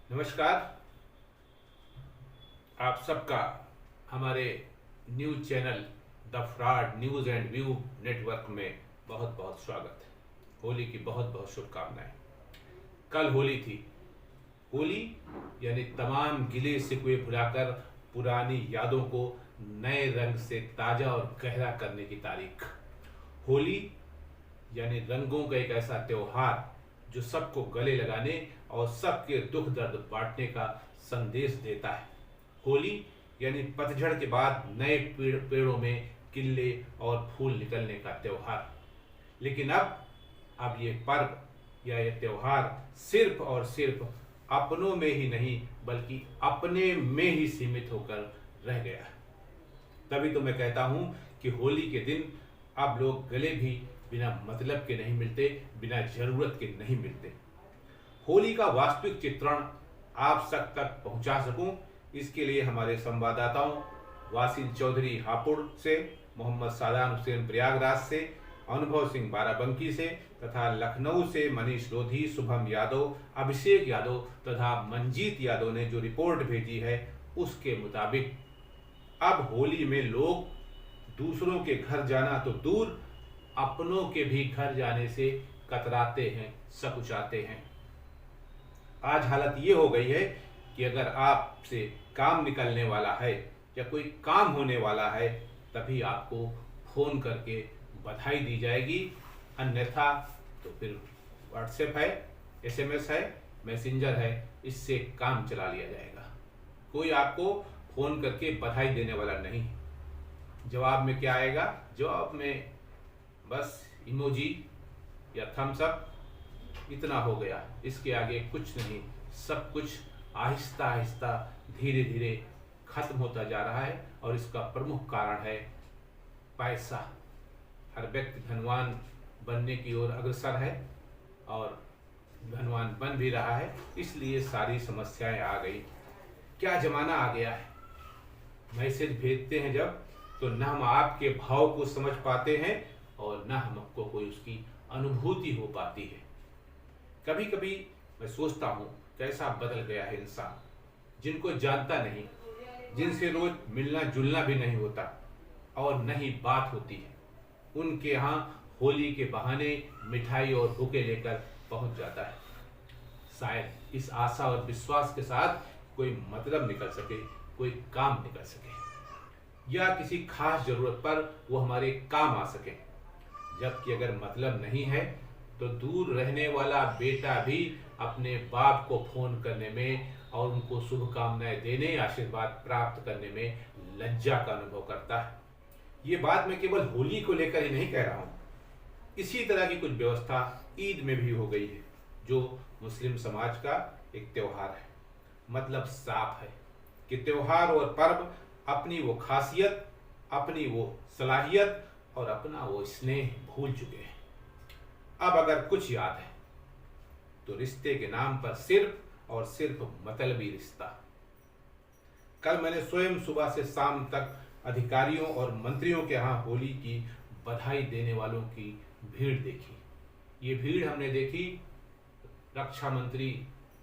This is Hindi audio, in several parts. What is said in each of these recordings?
नमस्कार। आप सबका हमारे news channel the fraud news and view network में बहुत बहुत स्वागत है। होली की बहुत बहुत शुभकामनाएं। कल होली थी। होली यानी तमाम गिले शिकवे भुलाकर पुरानी यादों को नए रंग से ताजा और गहरा करने की तारीख। होली यानी रंगों का एक ऐसा त्योहार जो सबको गले लगाने और सबके दुख दर्द बांटने का संदेश देता है। होली यानी पतझड़ के बाद नए पेड़ों में किल्ले और फूल निकलने का त्योहार। लेकिन अब ये पर्व या ये त्योहार सिर्फ और सिर्फ अपनों में ही नहीं बल्कि अपने में ही सीमित होकर रह गया है। तभी तो मैं कहता हूं कि होली के दिन अब लोग गले भी बिना मतलब के नहीं मिलते, बिना जरूरत के नहीं मिलते। होली का वास्तविक चित्रण आप तक पहुंचा सकूं, इसके लिए हमारे संवाददाताओं वासिल चौधरी हापुड़ से, मोहम्मद सादान हुसैन प्रयागराज से, अनुभव सिंह बाराबंकी से तथा लखनऊ से मनीष लोधी, शुभम यादव, अभिषेक यादव तथा मंजीत यादव ने जो रिपोर्ट भेजी है उसके मुताबिक अब होली में लोग दूसरों के घर जाना तो दूर, अपनों के भी घर जाने से कतराते हैं, सकुचाते हैं। आज हालत ये हो गई है कि अगर आपसे काम निकलने वाला है या कोई काम होने वाला है तभी आपको फोन करके बधाई दी जाएगी, अन्यथा तो फिर व्हाट्सएप है, एसएमएस है, मैसेंजर है, इससे काम चला लिया जाएगा। कोई आपको फोन करके बधाई देने वाला नहीं। जवाब में क्या आएगा? जवाब में बस इमोजी या थम्स अप, इतना हो गया। इसके आगे कुछ नहीं। सब कुछ आहिस्ता आहिस्ता धीरे धीरे खत्म होता जा रहा है और इसका प्रमुख कारण है पैसा। हर व्यक्ति धनवान बनने की ओर अग्रसर है और धनवान बन भी रहा है, इसलिए सारी समस्याएं आ गई। क्या जमाना आ गया है। मैसेज भेजते हैं जब तो न हम आपके भाव को समझ पाते हैं और न हमको कोई उसकी अनुभूति हो पाती है। कभी कभी मैं सोचता हूँ कैसा बदल गया है इंसान, जिनको जानता नहीं, जिनसे रोज मिलना जुलना भी नहीं होता और न ही बात होती है, उनके यहाँ होली के बहाने मिठाई और बुके लेकर पहुंच जाता है। शायद इस आशा और विश्वास के साथ कोई मतलब निकल सके, कोई काम निकल सके या किसी खास जरूरत पर वो हमारे काम आ सके। जबकि अगर मतलब नहीं है तो दूर रहने वाला बेटा भी अपने बाप को फोन करने में और उनको शुभकामनाएं देने, आशीर्वाद प्राप्त करने में लज्जा का अनुभव करता है। ये बात मैं केवल होली को लेकर ही नहीं कह रहा हूँ। इसी तरह की कुछ व्यवस्था ईद में भी हो गई है, जो मुस्लिम समाज का एक त्योहार है। मतलब साफ है कि त्योहार और पर्व अपनी वो खासियत, अपनी वो सलाहियत और अपना वो स्नेह भूल चुके हैं। अब अगर कुछ याद है तो रिश्ते के नाम पर सिर्फ और सिर्फ मतलबी रिश्ता। कल मैंने स्वयं सुबह से शाम तक अधिकारियों और मंत्रियों के यहाँ होली की बधाई देने वालों की भीड़ देखी। ये भीड़ हमने देखी रक्षा मंत्री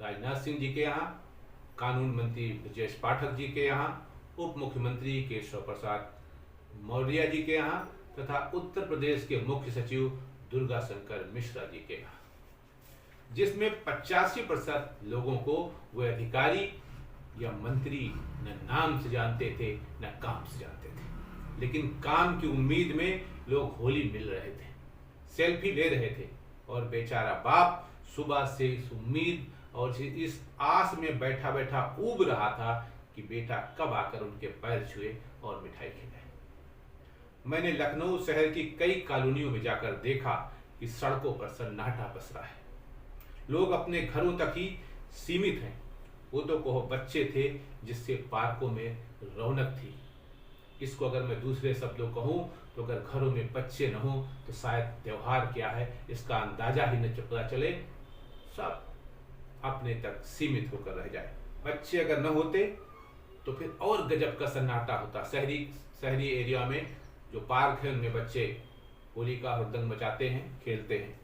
राजनाथ सिंह जी के यहाँ, कानून मंत्री ब्रजेश पाठक जी के यहाँ, उप मुख्यमंत्री केशव प्रसाद मौर्य जी के यहाँ तथा उत्तर प्रदेश के मुख्य सचिव दुर्गा शंकर मिश्रा जी के यहाँ, जिसमें 85% लोगों को वे अधिकारी या मंत्री न नाम से जानते थे न काम से जानते थे। लेकिन काम की उम्मीद में लोग होली मिल रहे थे, सेल्फी ले रहे थे और बेचारा बाप सुबह से इस उम्मीद और इस आस में बैठा बैठा ऊब रहा था कि बेटा कब आकर उनके पैर छुए और मिठाई खिलाए। मैंने लखनऊ शहर की कई कॉलोनियों में जाकर देखा कि सड़कों पर सन्नाटा पसरा है। लोग अपने घरों तक ही सीमित हैं। वो तो कहो बच्चे थे जिससे पार्कों में रौनक थी। इसको अगर मैं दूसरे शब्दों कहूँ तो अगर घरों में बच्चे न हो तो शायद त्योहार क्या है इसका अंदाजा ही न पता चले, सब अपने तक सीमित होकर रह जाए। बच्चे अगर न होते तो फिर और गजब का सन्नाटा होता। शहरी एरिया में जो पार्क है उनमें बच्चे होली का हुड़दंग मचाते हैं, खेलते हैं।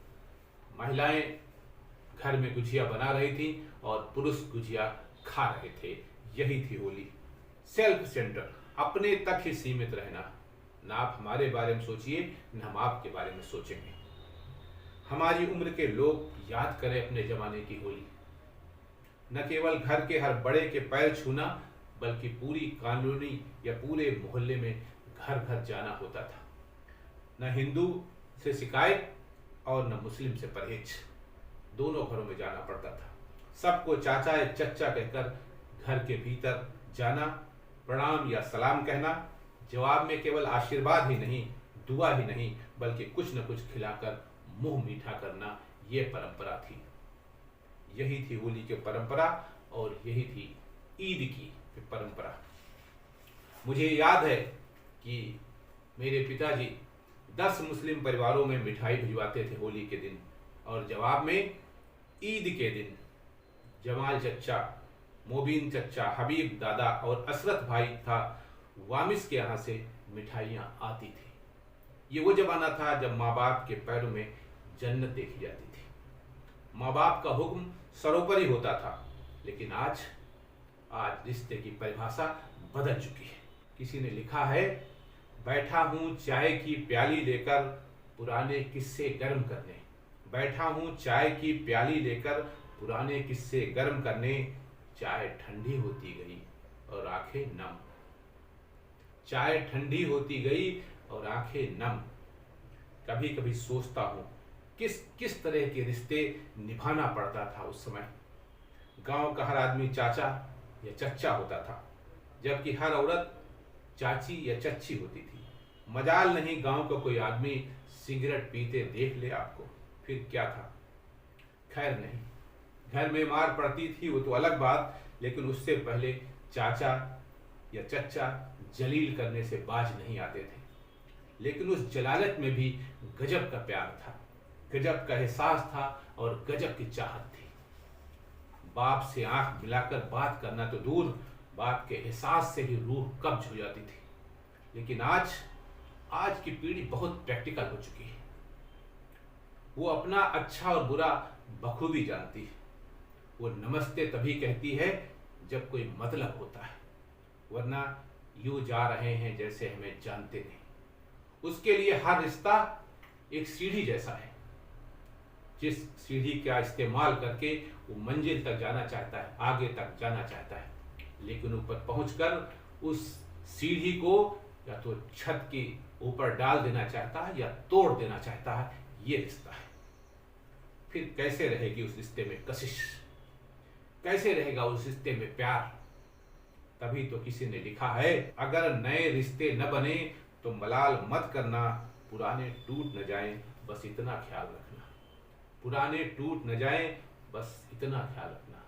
महिलाएं घर में गुजिया बना रही थी और पुरुष गुजिया खा रहे थे। यही थी होली। सेल्फ सेंटर, अपने तक ही सीमित रहना। ना आप हमारे बारे में सोचिए, न हम आपके बारे में सोचेंगे। हमारी उम्र के लोग याद करें अपने जमाने की होली। न केवल घर के हर बड़े के पैर छूना, बल्कि पूरी कॉलोनी या पूरे मोहल्ले में घर घर जाना होता था। न हिंदू से शिकायत और न मुस्लिम से परहेज, दोनों घरों में जाना पड़ता था। सबको चाचा या चच्चा कहकर घर के भीतर जाना, प्रणाम या सलाम कहना, जवाब में केवल आशीर्वाद ही नहीं, दुआ ही नहीं, बल्कि कुछ न कुछ खिलाकर मुंह मीठा करना, ये परंपरा थी। यही थी होली की परंपरा और यही थी ईद की परंपरा। मुझे याद है कि मेरे पिताजी 10 मुस्लिम परिवारों में मिठाई भिजवाते थे होली के दिन, और जवाब में ईद के दिन जमाल चच्चा, मोबिन चच्चा, हबीब दादा और असरत भाई था, वामिस के यहाँ से मिठाइयाँ आती थी। ये वो जमाना था जब माँ बाप के पैरों में जन्नत देखी जाती थी। माँ बाप का हुक्म सरोपरि होता था, लेकिन आज रिश्ते की परिभाषा बदल चुकी है। किसी ने लिखा है, बैठा हूँ चाय की प्याली लेकर पुराने किस्से गर्म करने, बैठा हूँ चाय की प्याली लेकर पुराने किस्से गर्म करने, चाय ठंडी होती गई और आंखें नम, चाय ठंडी होती गई और आंखें नम। कभी कभी सोचता हूँ किस तरह के रिश्ते निभाना पड़ता था उस समय। गांव का हर आदमी चाचा या चच्चा होता था, जबकि हर औरत चाची या चच्ची होती थी। मजाल नहीं गांव का कोई आदमी सिगरेट पीते देख ले आपको, फिर क्या था। खैर नहीं, घर में मार पड़ती थी वो तो अलग बात, लेकिन उससे पहले चाचा या चच्चा जलील करने से बाज नहीं आते थे। लेकिन उस जलालत में भी गजब का प्यार था, गजब का एहसास था और गजब की चाहत थी। बाप से आंख मिलाकर बात करना तो दूर, बाप के एहसास से ही रूह कब्ज हो जाती थी। लेकिन आज की पीढ़ी बहुत प्रैक्टिकल हो चुकी है। वो अपना अच्छा और बुरा बखूबी जानती है। वो नमस्ते तभी कहती है जब कोई मतलब होता है, वरना यूं जा रहे हैं जैसे हमें जानते नहीं। उसके लिए हर रिश्ता एक सीढ़ी जैसा है, जिस सीढ़ी का इस्तेमाल करके वो मंजिल तक जाना चाहता है, आगे तक जाना चाहता है, लेकिन ऊपर पहुंचकर उस सीढ़ी को या तो छत के ऊपर डाल देना चाहता है या तोड़ देना चाहता है। ये रिश्ता है। फिर कैसे रहेगी उस रिश्ते में कशिश, कैसे रहेगा उस रिश्ते में प्यार। तभी तो किसी ने लिखा है, अगर नए रिश्ते न बने तो मलाल मत करना, पुराने टूट न जाएं, बस इतना ख्याल रखना। पुराने टूट न जाएं, बस इतना ख्याल रखना।